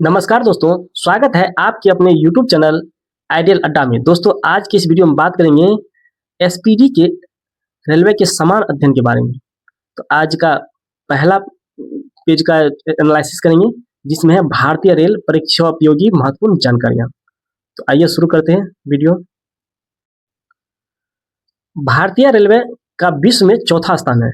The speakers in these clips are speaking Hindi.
नमस्कार दोस्तों, स्वागत है आपके अपने YouTube चैनल आइडियल अड्डा में। दोस्तों, आज की इस वीडियो में बात करेंगे एसपीडी के रेलवे के समान अध्ययन के बारे में। तो आज का पहला पेज का एनालिसिस करेंगे, जिसमें है भारतीय रेल परीक्षा उपयोगी महत्वपूर्ण जानकारियां। तो आइए शुरू करते हैं वीडियो। भारतीय रेलवे का विश्व में चौथा स्थान है।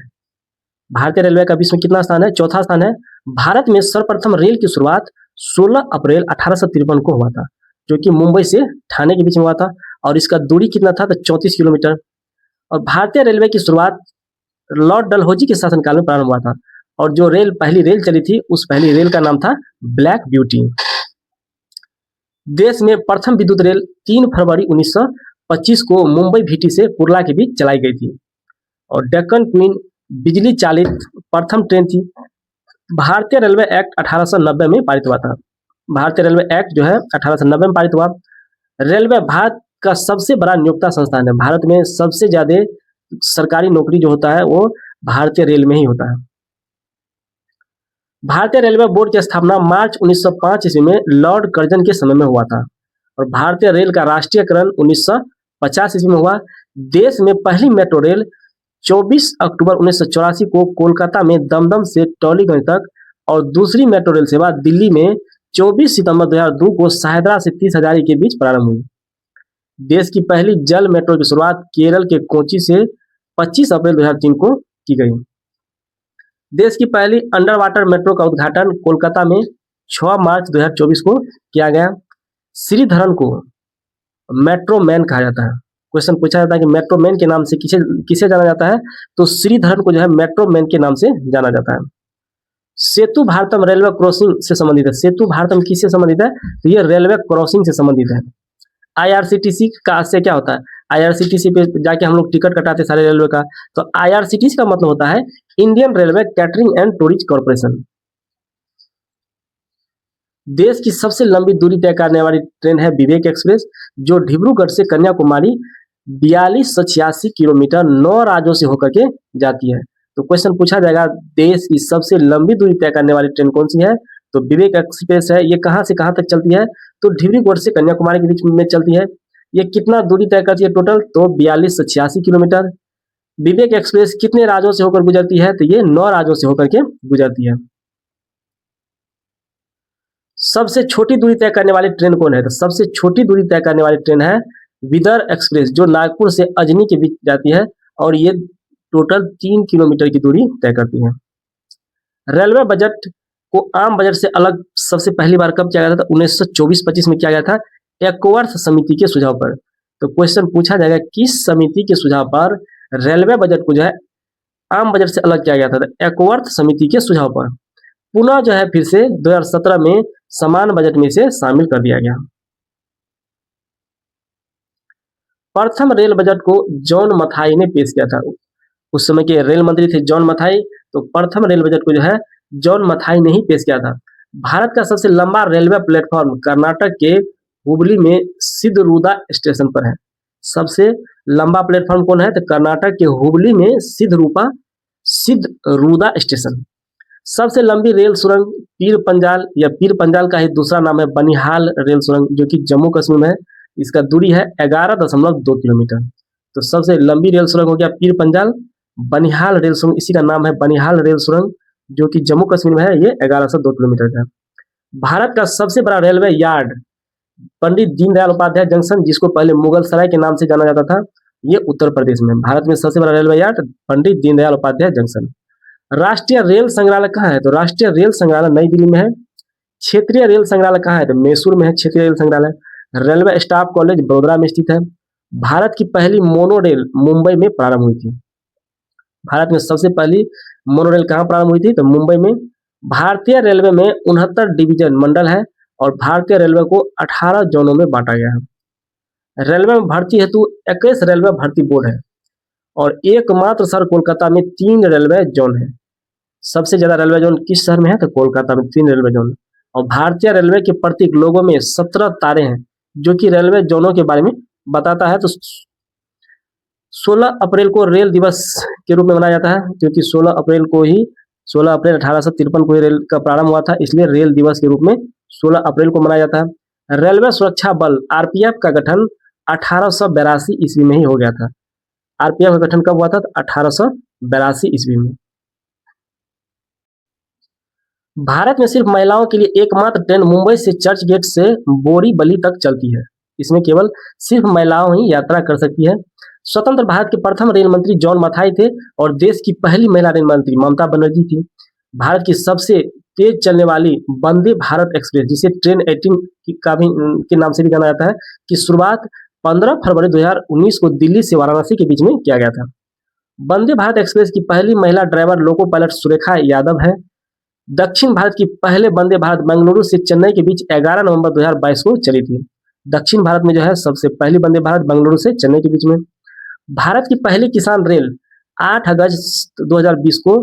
भारतीय रेलवे का विश्व में कितना स्थान है? चौथा स्थान है। भारत में सर्वप्रथम रेल की शुरुआत 16 अप्रैल 1853 को हुआ था, जो कि मुंबई से ठाणे के बीच में हुआ था, और इसका दूरी कितना था? तो 34 किलोमीटर। और भारतीय रेलवे की शुरुआत लॉर्ड डलहौजी के शासनकाल में प्रारंभ हुआ था, और जो पहली रेल चली थी, उस पहली रेल का नाम था ब्लैक ब्यूटी। देश में प्रथम विद्युत रेल 3 फरवरी 1925 को मुंबई भीटी से कुर्ला के बीच चलाई गई थी। और डेक्कन क्वीन बिजली चालित प्रथम ट्रेन थी। भारतीय रेलवे एक्ट 1890 में पारित हुआ था। भारतीय रेलवे एक्ट जो है 1890 में पारित हुआ। रेलवे भारत का सबसे बड़ा नियोक्ता संस्थान है। भारत में सबसे ज्यादा सरकारी नौकरी जो होता है वो भारतीय रेल में ही होता है। भारतीय रेलवे बोर्ड की स्थापना मार्च 1905 ईस्वी में लॉर्ड कर्जन के समय में हुआ था। और भारतीय रेल का राष्ट्रीयकरण 1950 ईस्वी में हुआ। देश में पहली मेट्रो रेल 24 अक्टूबर 1984 को कोलकाता में दमदम से टॉलीगंज तक, और दूसरी मेट्रो रेल सेवा दिल्ली में 24 सितंबर 2002 को सायदरा से 30 हजारी के बीच प्रारंभ हुई। देश की पहली जल मेट्रो की शुरुआत केरल के कोची से 25 अप्रैल 2003 को की गई। देश की पहली अंडर वाटर मेट्रो का उद्घाटन कोलकाता में 6 मार्च 2024 को किया गया। श्रीधरन को मेट्रो मैन कहा जाता है। क्वेश्चन पूछा जाता है कि मेट्रो मैन के नाम से किसे किसे जाना जाता है? तो श्रीधरन को जो है मेट्रो मैन के नाम से जाना जाता है। सेतु भारतम रेलवे क्रॉसिंग से संबंधित है। सेतु भारतम किससे संबंधित है? तो ये रेलवे क्रॉसिंग से संबंधित है। आईआरसीटीसी का से क्या होता है? आईआरसीटीसी पे जाके हम लोग टिकट कटाते हैं सारे रेलवे का। तो आईआरसीटीसी का मतलब होता है Indian railway catering and tourist corporation. देश की सबसे लंबी दूरी तय करने वाली ट्रेन है विवेक एक्सप्रेस, जो डिब्रूगढ़ से कन्याकुमारी 4286 किलोमीटर 9 राज्यों से होकर के जाती है। तो क्वेश्चन पूछा जाएगा देश की सबसे लंबी दूरी तय करने वाली ट्रेन कौन सी है? तो विवेक एक्सप्रेस है। ये कहाँ से कहाँ तक चलती है? तो डिब्रूगढ़ से कन्याकुमारी के बीच में चलती है। ये कितना दूरी तय करती है टोटल? तो 4286 किलोमीटर। विवेक एक्सप्रेस कितने राज्यों से होकर गुजरती है? तो ये 9 राज्यों से होकर के गुजरती है। सबसे छोटी दूरी तय करने वाली ट्रेन कौन है? तो सबसे छोटी दूरी तय करने वाली ट्रेन है विदर्भ एक्सप्रेस, जो नागपुर से अजनी के बीच जाती है, और ये टोटल 3 किलोमीटर की दूरी तय करती है। रेलवे बजट को आम बजट से अलग सबसे पहली बार कब किया गया था? 1924-25 में किया गया था, एकवर्थ समिति के सुझाव पर। तो क्वेश्चन पूछा जाएगा किस समिति के सुझाव पर रेलवे बजट को जो है आम बजट से अलग किया गया था? तो एकवर्थ समिति के सुझाव पर। पुनः जो है फिर से 2017 में समान बजट में से शामिल कर दिया गया। प्रथम रेल बजट को जॉन मथाई ने पेश किया था। उस समय के रेल मंत्री थे जॉन मथाई। तो प्रथम रेल बजट को जो है जॉन मथाई ने ही पेश किया था। भारत का सबसे लंबा रेलवे प्लेटफॉर्म कर्नाटक के हुबली में सिद्धरूदा स्टेशन पर है। सबसे लंबा प्लेटफॉर्म कौन है? तो कर्नाटक के हुबली में सिद्धरूदा स्टेशन। सबसे लंबी रेल सुरंग पीर पंजाल, या पीर पंजाल का ही दूसरा नाम है बनिहाल रेल सुरंग, जो कि जम्मू कश्मीर में है। इसका दूरी है 11.2 किलोमीटर। तो सबसे लंबी रेल सुरंग हो गया पीर पंजाल। बनिहाल रेल सुरंग, इसी का नाम है बनिहाल रेल सुरंग, जो कि जम्मू कश्मीर में है। ये 1102 किलोमीटर का। भारत का सबसे बड़ा railway yard Pandit Deendayal Upadhyay junction, जिसको पहले मुगल सराय के नाम से जाना जाता था, ये उत्तर प्रदेश में। भारत में सबसे बड़ा railway yard Pandit Deendayal Upadhyay junction. राष्ट्रीय रेल संग्रहालय कहाँ है? तो राष्ट्रीय रेल संग्रहालय नई दिल्ली में है। क्षेत्रीय रेल संग्रहालय कहाँ है? तो मैसूर में है क्षेत्रीय रेल संग्रहालय। रेलवे स्टाफ कॉलेज बड़ोदरा में स्थित है। भारत की पहली मोनो रेल मुंबई में प्रारंभ हुई थी। भारत में सबसे पहली मोनो रेल कहाँ प्रारंभ हुई थी? तो मुंबई में। भारतीय रेलवे में 69 डिवीजन मंडल है, और भारतीय रेलवे को 18 जोनों में बांटा गया है। रेलवे में भर्ती हेतु 21 रेलवे भर्ती बोर्ड है, और एकमात्र शहर कोलकाता में 3 रेलवे जोन है। सबसे ज्यादा रेलवे जोन किस शहर में है? तो कोलकाता में 3 रेलवे जोन। और भारतीय रेलवे के प्रतीक लोगो में 17 तारे हैं, जो कि रेलवे जोनों के बारे में बताता है। तो 16 अप्रैल को रेल दिवस के रूप में मनाया जाता है, क्योंकि 16 अप्रैल 1853 को ही रेल का प्रारंभ हुआ था, इसलिए रेल दिवस के रूप में 16 अप्रैल को मनाया जाता है। रेलवे सुरक्षा बल आरपीएफ का गठन 1882 ईस्वी में ही हो गया था। आरपीएफ का गठन कब हुआ था? 1882 ईस्वी में। भारत में सिर्फ महिलाओं के लिए एकमात्र ट्रेन मुंबई से चर्च गेट से बोरीवली तक चलती है। इसमें केवल सिर्फ महिलाओं ही यात्रा कर सकती है। स्वतंत्र भारत के प्रथम रेल मंत्री जॉन मथाई थे और देश की पहली महिला रेल मंत्री ममता बनर्जी थी। भारत की सबसे तेज चलने वाली वंदे भारत एक्सप्रेस, जिसे ट्रेन 18 का भी के नाम से भी जाना जाता है, की शुरुआत 15 फरवरी 2019 को दिल्ली से वाराणसी के बीच में किया गया था। वंदे भारत एक्सप्रेस की पहली महिला driver loco pilot Surekha Yadav है। दक्षिण भारत की पहले वंदे भारत बेंगलुरु से चेन्नई के बीच 11 नवंबर 2022 को चली थी। दक्षिण भारत में जो है सबसे पहली वंदे भारत बेंगलुरु से चेन्नई के बीच में। भारत की पहली किसान रेल 8 अगस्त 2020 को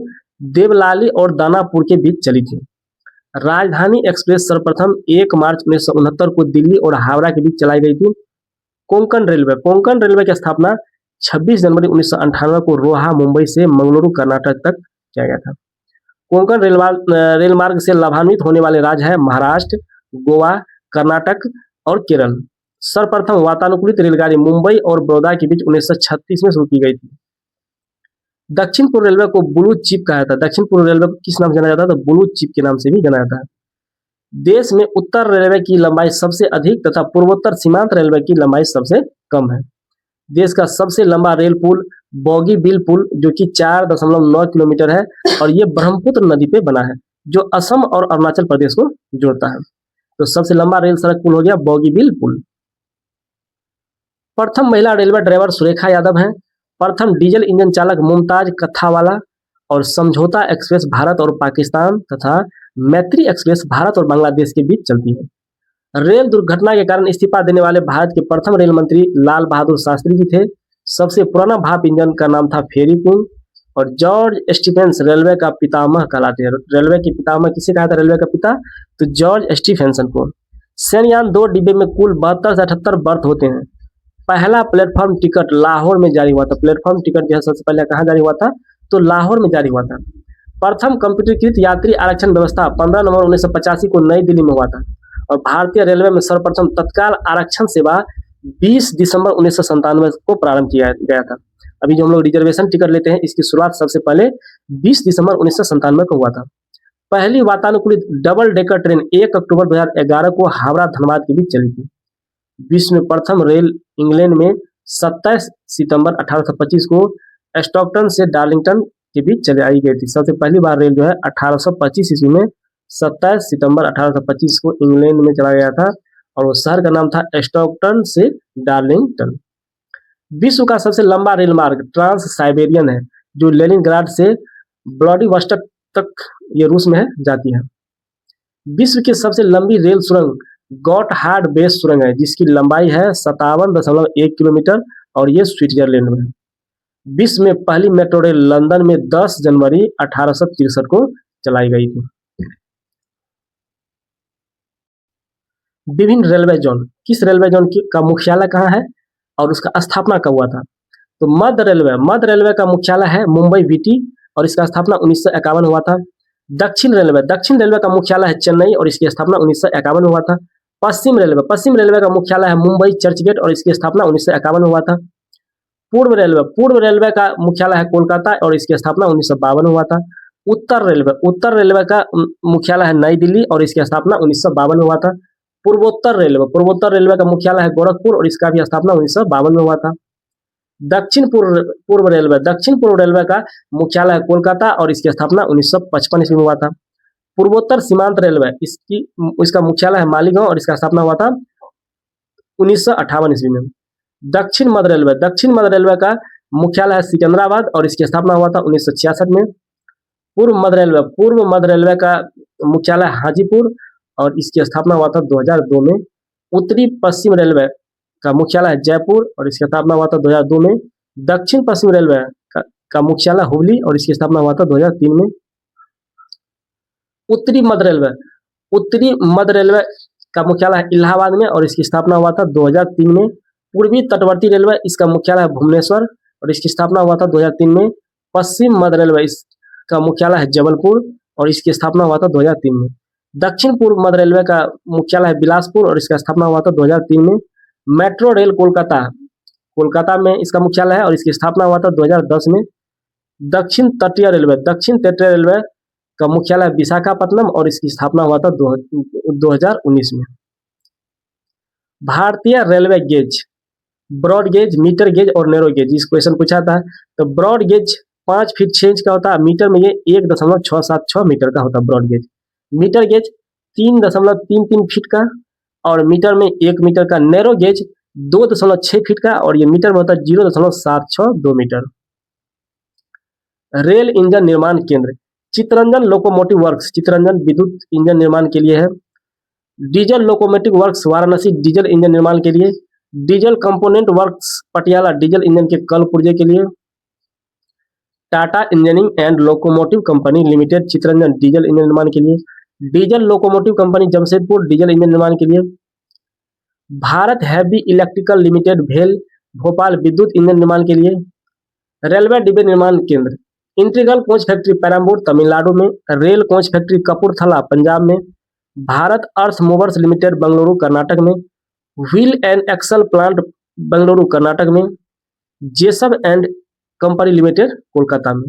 देवलाली और दानापुर के बीच चली थी। राजधानी एक्सप्रेस सर्वप्रथम 1 मार्च 1969 को दिल्ली और हावड़ा के बीच चलाई गई थी। कोंकण रेलवे की स्थापना 26 जनवरी 1998 को रोहा मुंबई से मंगलुरु कर्नाटक तक किया गया था। कोंकण रेल मार्ग से लाभान्वित होने वाले राज्य है महाराष्ट्र, गोवा, कर्नाटक और केरल। सर्वप्रथम वातानुकूलित रेलगाड़ी मुंबई और बड़ौदा के बीच 1936 में शुरू की गई थी। दक्षिण पूर्व रेलवे को ब्लू चिप कहा जाता है। दक्षिण पूर्व रेलवे को किस नाम से जाना जाता है? तो ब्लू चिप के नाम से भी जाना जाता है। देश में उत्तर रेलवे की लंबाई सबसे अधिक तथा पूर्वोत्तर सीमांत रेलवे की लंबाई सबसे कम है। देश का सबसे लंबा रेल पुल बोगीबील पुल, जो कि 4.9 किलोमीटर है और ये ब्रह्मपुत्र नदी पे बना है, जो असम और अरुणाचल प्रदेश को जोड़ता है। तो सबसे लंबा रेल सड़क पुल हो गया बोगीबील पुल। प्रथम महिला रेलवे ड्राइवर सुरेखा यादव हैं। प्रथम डीजल इंजन चालक मुमताज कथावाला और समझौता एक्सप्रेस भारत और पाकिस्तान तथा मैत्री एक्सप्रेस भारत और बांग्लादेश के बीच चलती है। रेल दुर्घटना के कारण इस्तीफा देने वाले भारत के प्रथम रेल मंत्री लाल बहादुर शास्त्री जी थे। सबसे पुराना भाप इंजन का नाम था फेरी पुल। और जॉर्ज स्टीफेंस रेलवे का पितामह कहलाते हैं। रेलवे के पितामह किसे कहा था? रेलवे का पिता, तो जॉर्ज स्टीफेंसन को। शयनयान 2 डिब्बे में कुल 72 से 78 बर्थ होते हैं। पहला प्लेटफॉर्म टिकट लाहौर में जारी हुआ था। प्लेटफॉर्म टिकट जो है सबसे पहले कहाँ जारी हुआ था? तो लाहौर में जारी हुआ था। प्रथम कंप्यूटरीकृत यात्री आरक्षण व्यवस्था 15 नवंबर 1985 को नई दिल्ली में हुआ था। और भारतीय रेलवे में सर्वप्रथम तत्काल आरक्षण सेवा 20 दिसंबर 1997 को प्रारंभ किया गया था। अभी जो हम लोग रिजर्वेशन टिकट लेते हैं, इसकी शुरुआत सबसे पहले 20 दिसंबर 1997 को हुआ था। पहली वातानुकूलित डबल डेकर ट्रेन 1 अक्टूबर 2011 को हावड़ा धनबाद के बीच चली थी। विश्व में प्रथम रेल इंग्लैंड में 27 सितंबर 1825 को स्टॉकटन से डार्लिंगटन के बीच चलाई गई थी। सबसे पहली बार रेल जो है 1825 ईस्वी में 27 सितंबर 1825 को इंग्लैंड में चला गया था और उस शहर का नाम था स्टॉकटन से डार्लिंगटन। विश्व का सबसे लंबा रेल मार्ग ट्रांस साइबेरियन है, जो लेनिनग्राड से व्लादिवोस्टोक तक ये रूस में जाती है। विश्व की सबसे लंबी रेल सुरंग गॉटहार्ड बेस सुरंग है, जिसकी लंबाई है 57.1 किलोमीटर और ये स्विट्जरलैंड में है। विश्व में पहली मेट्रो रेल लंदन में 10 जनवरी 1863 को चलाई गई थी। विभिन्न रेलवे जोन, किस रेलवे जोन का मुख्यालय कहाँ है और उसका स्थापना कब हुआ था? तो मध्य रेलवे का मुख्यालय है मुंबई वीटी और इसका स्थापना 1951 हुआ था। दक्षिण रेलवे का मुख्यालय है चेन्नई और इसकी स्थापना 1951 हुआ था। पश्चिम रेलवे का मुख्यालय है मुंबई चर्चगेट और इसकी स्थापना 1951 हुआ था। पूर्व रेलवे का मुख्यालय है कोलकाता और इसकी स्थापना 1952 हुआ था। उत्तर रेलवे का मुख्यालय है नई दिल्ली और इसकी स्थापना 1952 हुआ था। पूर्वोत्तर रेलवे का मुख्यालय है गोरखपुर और इसका भी स्थापना 1952 में हुआ था। दक्षिण पूर्व रेलवे का मुख्यालय है कोलकाता और इसकी स्थापना 1955 ईस्वी में हुआ था। पूर्वोत्तर सीमांत रेलवे इसका मुख्यालय है मालीगांव और इसका स्थापना हुआ था 1958 ईस्वी में। दक्षिण मध्य रेलवे का मुख्यालय है सिकंदराबाद और इसकी स्थापना हुआ था 1966 में। पूर्व मध्य रेलवे का मुख्यालय हाजीपुर और इसकी स्थापना हुआ था 2002 में। उत्तरी पश्चिम रेलवे का मुख्यालय है जयपुर और इसकी स्थापना हुआ था 2002 में। दक्षिण पश्चिम रेलवे का मुख्यालय हुबली और इसकी स्थापना हुआ था 2003 में। उत्तरी मध्य रेलवे का मुख्यालय है इलाहाबाद में और इसकी स्थापना हुआ था 2003 में। पूर्वी तटवर्ती रेलवे इसका मुख्यालय है भुवनेश्वर और इसकी स्थापना हुआ था 2003 में। पश्चिम मध्य रेलवे इसका मुख्यालय है जबलपुर और इसकी स्थापना हुआ था 2003 में। दक्षिण पूर्व मध्य रेलवे का मुख्यालय है बिलासपुर और इसका स्थापना हुआ था 2003 में। मेट्रो रेल कोलकाता, कोलकाता में इसका मुख्यालय है और इसकी स्थापना हुआ था 2010 में। दक्षिण तटीय रेलवे का मुख्यालय विशाखापट्टनम और इसकी स्थापना हुआ था 2019 में। भारतीय railway gauge, broad gauge, metre gauge और नैरो गेज, इस क्वेश्चन पूछा था। तो ब्रॉड गेज 5 फीट 6 इंच का होता है, मीटर में ये 1.676 मीटर का होता है broad gauge. Metre gauge 3.33 feet का और मीटर में 1 मीटर का। नैरो गेज 2.6 फीट का और ये मीटर में होता है 0.762 मीटर। रेल इंजन निर्माण केंद्र, चित्तरंजन लोकोमोटिव वर्क्स, चित्तरंजन विद्युत इंजन निर्माण के लिए है। Diesel locomotive works Varanasi, diesel engine निर्माण के लिए। Diesel component works Patiala, diesel engine के कल पुर्जे के लिए। Tata engineering and locomotive company limited, Chittaranjan, diesel engine निर्माण के लिए। Diesel locomotive company Jamshedpur, diesel engine निर्माण के लिए। भारत हैवी इलेक्ट्रिकल लिमिटेड, भेल, भोपाल, विद्युत इंजन निर्माण के लिए। रेलवे डिब्बे निर्माण केंद्र, integral coach factory Perambur Tamil Nadu में। Rail coach factory Kapurthala Punjab में। Bharat earth movers limited Bengaluru Karnataka में। Wheel and axle plant Bengaluru Karnataka में। Jessop and company limited Kolkata में।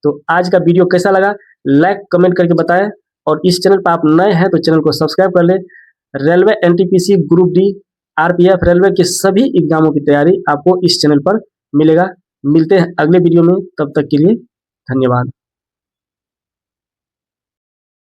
तो आज का वीडियो कैसा लगा लाइक कमेंट करके बताएं और इस चैनल पर आप नए हैं तो चैनल को सब्सक्राइब कर लें। Railway NTPC, group D, RPF, railway के सभी एग्जामों की तैयारी आपको इस चैनल पर मिलेगा। मिलते हैं अगले वीडियो में, तब तक के लिए धन्यवाद।